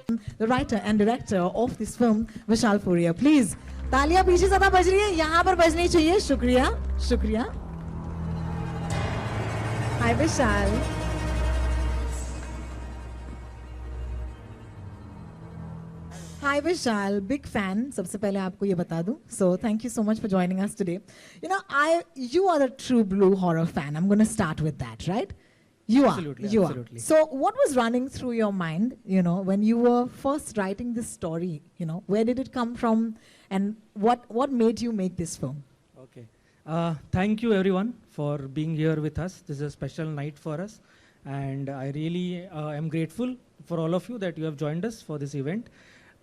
The writer and director of this film, Vishal Puria. Please, तालियां पीछे ज़्यादा बज रही है, यहाँ पर बजनी चाहिए. शुक्रिया, शुक्रिया. Hi Vishal. Hi Vishal, big fan. सबसे पहले आपको ये बता दूं. So thank you so much for joining us today. You know, you are the true blue horror fan. I'm going to start with that, right? You Absolutely, are. You absolutely. are. So what was running through your mind, when you were first writing this story? Where did it come from, and what made you make this film? Okay. Thank you everyone for being here with us. This is a special night for us, and I really am grateful for all of you that you have joined us for this event.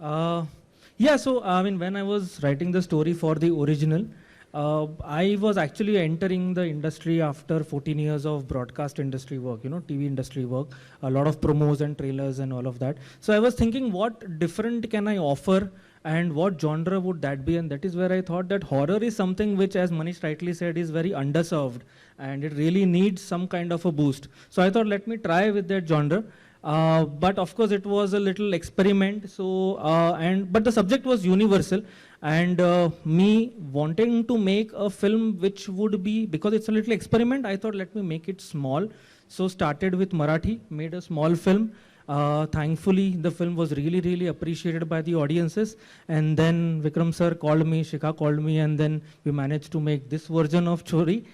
So when I was writing the story for the original, I was actually entering the industry after 14 years of broadcast industry work, TV industry work, a lot of promos and trailers and all of that. So I was thinking, what different can I offer and what genre would that be? And that is where I thought that horror is something which, as Manish rightly said, is very underserved and it really needs some kind of a boost. So I thought, let me try with that genre. But of course it was a little experiment, but the subject was universal, and me wanting to make a film which would be, because it's a little experiment, I thought let me make it small. So started with Marathi, made a small film. Thankfully the film was really, really appreciated by the audiences, and then Vikram sir called me, Shikha called me, and then we managed to make this version of Chori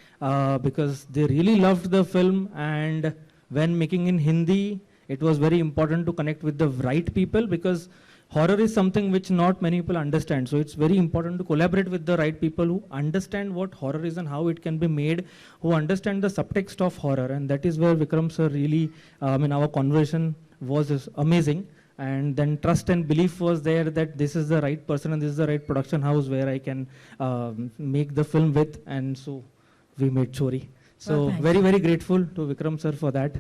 because they really loved the film. And when making in Hindi, it was very important to connect with the right people, because horror is something which not many people understand. So it's very important to collaborate with the right people who understand what horror is and how it can be made, who understand the subtext of horror. And that is where Vikram sir really, our conversation was amazing. And then trust and belief was there that this is the right person and this is the right production house where I can make the film with. And so we made Chori. So very, very grateful to Vikram sir for that.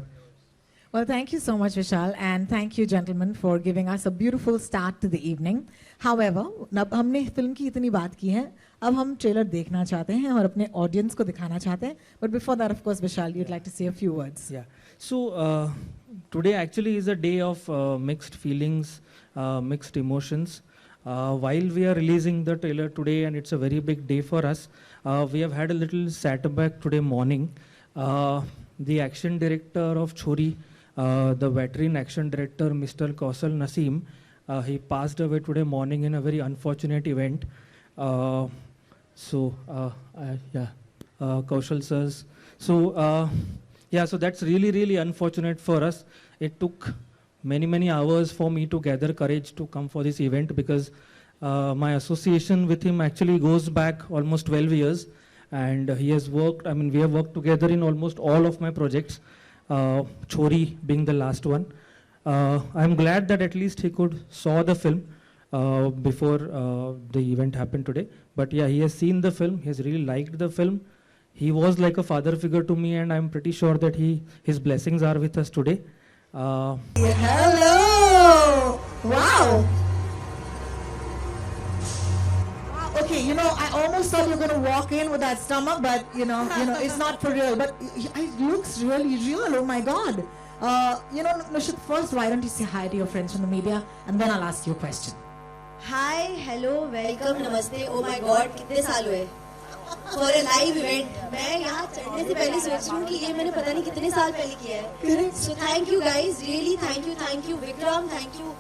Well, thank you so much, Vishal, and thank you, gentlemen, for giving us a beautiful start to the evening. However, अब हमने film की इतनी बात की है, अब हम trailer देखना चाहते हैं और अपने ऑडियंस को दिखाना चाहते हैं. But before that, of course, Vishal, you'd like to say a few words. Yeah. So today actually is a day of mixed feelings, mixed emotions. While we are releasing the trailer today, and it's a very big day for us, we have had a little setback today morning. The action director of Chori, the veteran action director, Mr. Kausal Naseem, he passed away today morning in a very unfortunate event. Kaushal sirs. So that's really, really unfortunate for us. It took many, many hours for me to gather courage to come for this event, because my association with him actually goes back almost 12 years. And he has worked, we have worked together in almost all of my projects, Chori being the last one. I'm glad that at least he saw the film before the event happened today. But yeah, he has seen the film, he has really liked the film. He was like a father figure to me, and I'm pretty sure that his blessings are with us today. Hello! Wow! Okay, I almost thought you were going to walk in with that stomach, but it's not for real. But it looks really real. Oh my God! Nushit, first, why don't you say hi to your friends from the media, and then I'll ask you a question. Hi, hello, welcome, namaste. Oh my God, कितने साल हुए for a live event. मैं यहाँ चढ़ने से पहले सोच रही हूँ कि ये मैंने पता नहीं कितने साल पहले किया है. So thank you guys, really thank you Vikram, thank you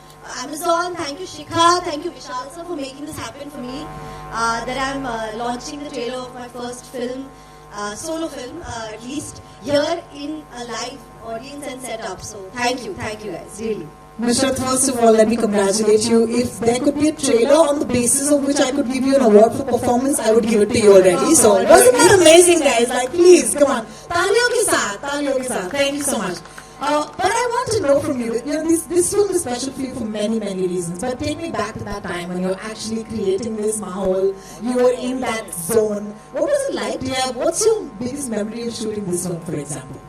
Amazon, thank you Shikha, thank you Vishal sir for making this happen for me. That I'm launching the trailer of my first film, solo film, at least here in a live audience and setup. So thank you guys, really. Nusrat, first of all, let me congratulate you. If there could be a trailer on the basis of which I could give you an award for performance, I would give it to you already. So wasn't that amazing, guys? Like, please, come on. Taaliyon ke saath. Thank you so much. But I want to know from you, this film is special for you for many, many reasons. But take me back to that time when you were actually creating this mahal. You were in that zone. What was it like? What's your biggest memory of shooting this film, for example?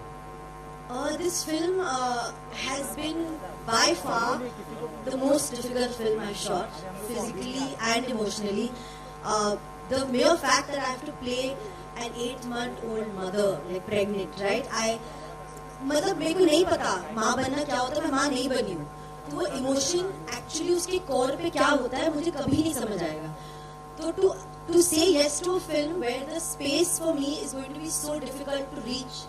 This film has been by far the most difficult film I've shot, physically and emotionally. The mere fact that I have to play an 8-month-old mother, like pregnant, right? मतलब मेरे को नहीं पता माँ बनना क्या होता है, मैं माँ नहीं बनी हूँ. तो वो इमोशन एक्चुअली उसके कोर पे क्या होता है मुझे कभी नहीं समझ आएगा. तो to say yes to a film where the space for me is going to be so difficult to reach,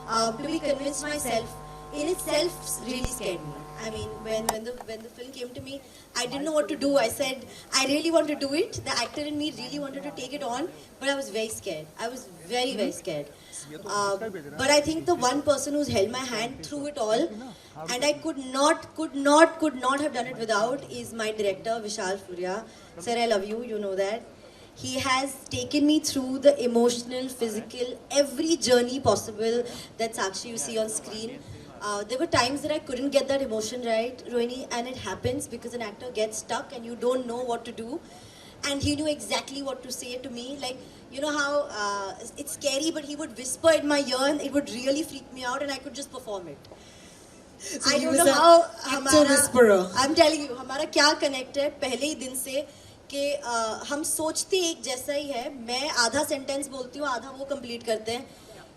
to be convinced myself, in itself really scared me. I mean, when the film came to me, I didn't know what to do. I said, I really want to do it. The actor in me really wanted to take it on, but I was very scared. I was very, very scared. But I think the one person who's held my hand through it all, and I could not have done it without, is my director, Vishal Furia. Sir, I love you. You know that. He has taken me through the emotional, physical, every journey possible that Sakshi you see on screen. There were times that I couldn't get that emotion right, Rohini, and it happens because an actor gets stuck and you don't know what to do. And he knew exactly what to say to me. Like, you know how it's scary, but he would whisper in my ear and it would really freak me out and I could just perform it. So I he don't was know an how actor whisperer. I'm telling you, हमारा क्या connect है पहले ही दिन से कि हम सोचते एक जैसा ही है. मैं आधा सेंटेंस बोलती हूँ, आधा वो कंप्लीट करते हैं.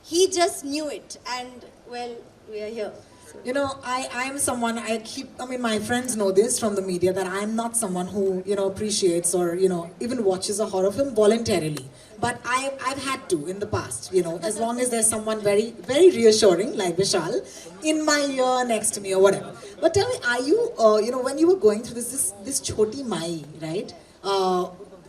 He just knew it, and well, we are here. You know, I am someone, I mean, my friends know this from the media, that I am not someone who, appreciates or, even watches a horror film voluntarily. But I've had to in the past, as long as there's someone very, very reassuring, like Vishal, in my ear, next to me or whatever. But tell me, are you, when you were going through this Choti Mai, right?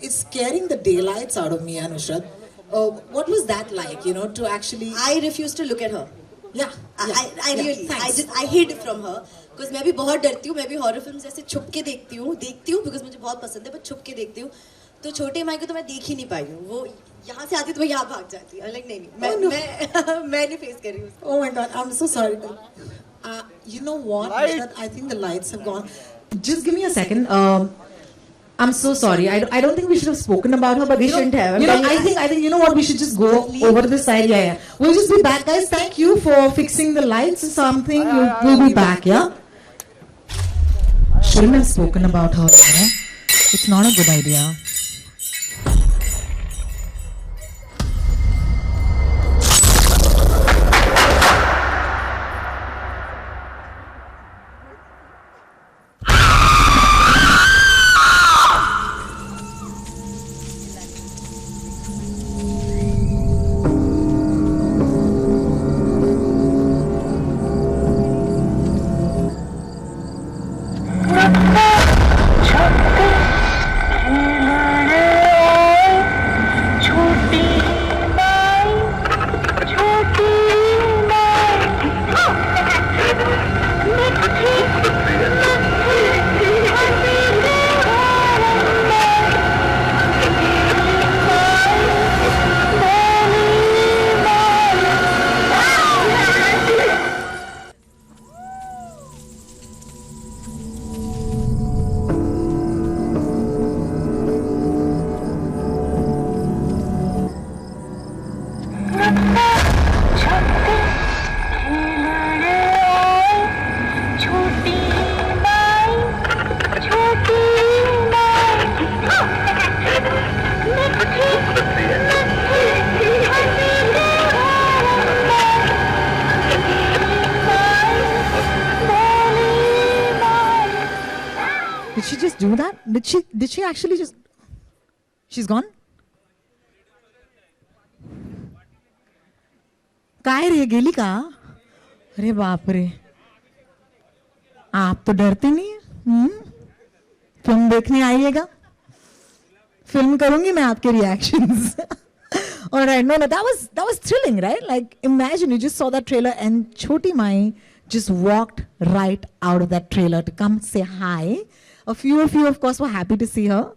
It's scaring the daylights out of me, Anushrad. What was that like, to actually... I refused to look at her. Yeah. I really, I hid from her. Because मैं भी बहुत डरती हूँ. मैं भी horror films ऐसे छुप के देखती हूँ because मुझे बहुत पसंद है, but छुप के देखती हूँ. तो छोटे माई को तो मैं देख ही नहीं पाई हूँ. वो यहाँ से आती तो मैं यहाँ भाग जाती. I'm like नहीं, मैं नहीं face कर रही हूँ. Oh my God, I'm so sorry. You know what? I think the lights have gone. Just give me a second. I'm so sorry. I don't think we should have spoken about her, but we shouldn't have. I think you know what? We should just go over to the side. Yeah. We'll just be back, guys. Thank you for fixing the lights or something. We'll be back. Yeah. Shouldn't have spoken about her. It's not a good idea. Did she just do that? Did she actually just... She's gone? काय रे गेली का? अरे बाप रे, आप तो डरते नहीं हैं? फिल्म देखने आइएगा, फिल्म करूंगी मैं आपके reactions. All right, no, that was thrilling, right? Like, imagine you just saw that trailer and Choti Mai just walked right out of that trailer to come say hi. A few of you, of course, were happy to see her.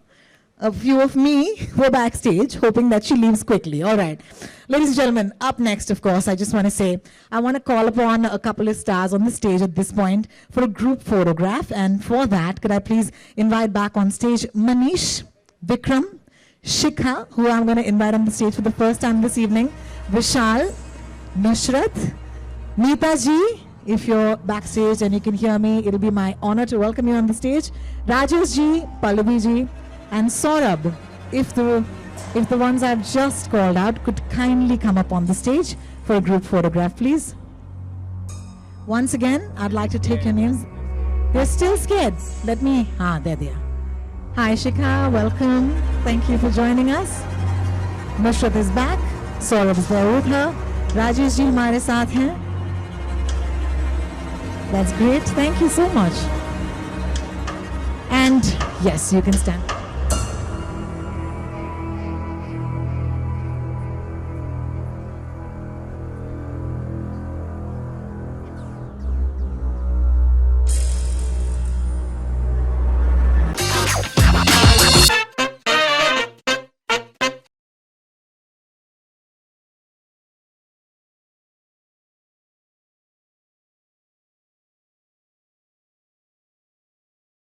A few of me were backstage, hoping that she leaves quickly. All right. Ladies and gentlemen, up next, of course, I just want to say, I want to call upon a couple of stars on the stage at this point for a group photograph. And for that, could I please invite back on stage Manish, Vikram, Shikha, who I'm going to invite on the stage for the first time this evening, Vishal, Nushrat, Neeta ji. If you're backstage and you can hear me, it'll be my honor to welcome you on the stage. Rajesh ji, Pallavi ji, and Saurabh. If the ones I've just called out could kindly come up on the stage for a group photograph, please. Once again, I'd like to take your names. You're still scared. Let me. There they are. Hi, Shikha. Welcome. Thank you for joining us. Nusrat is back. Saurabh is there with her. Rajesh ji हमारे साथ हैं. That's great. Thank you so much. And yes, you can stand.